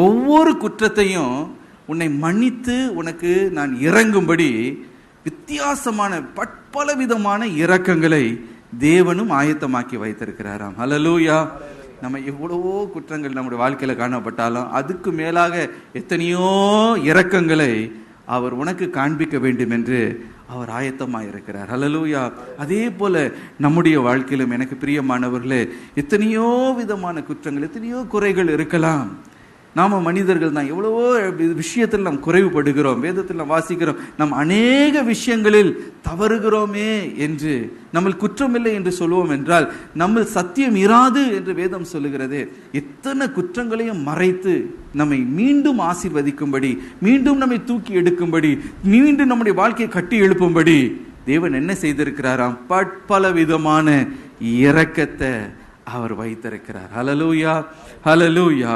ஒவ்வொரு குற்றத்தையும் உன்னை மன்னித்து உனக்கு நான் இறங்கும்படி வித்தியாசமான பற்பல விதமான இரக்கங்களை தேவனும் ஆயத்தமாக்கி வைத்திருக்கிறாராம். ஹல்லேலூயா. நம்ம எவ்வளவோ குற்றங்கள் நம்முடைய வாழ்க்கையில காணப்பட்டாலும் அதுக்கு மேலாக எத்தனையோ இரக்கங்களை அவர் உனக்கு காண்பிக்க வேண்டும் என்று அவர் ஆயத்தமாக இருக்கிறார். ஹல்லேலூயா. அதே போல நம்முடைய வாழ்க்கையிலும் எனக்கு பிரியமானவர்களே, எத்தனையோ விதமான குற்றங்கள், எத்தனையோ குறைகள் இருக்கலாம். நாம மனிதர்கள் தான், எவ்வளவோ விஷயத்தில் நாம் குறைவுபடுகிறோம். வேதத்தில் நாம் வாசிக்கிறோம், நாம் அநேக விஷயங்களில் தவறுகிறோமே என்று. நம்ம குற்றமில்லை என்று சொல்லுவோம் என்றால் நம்ம சத்தியம் இராது என்று வேதம் சொல்லுகிறது. எத்தனை குற்றங்களையும் மறைத்து நம்மை மீண்டும் ஆசீர்வதிக்கும்படி, மீண்டும் நம்மை தூக்கி எடுக்கும்படி, மீண்டும் நம்முடைய வாழ்க்கையை கட்டி எழுப்பும்படி தேவன் என்ன செய்திருக்கிறாராம்? பற்பல விதமான இரக்கத்தை அவர் வைத்திருக்கிறார். ஹல்லேலூயா, ஹல்லேலூயா.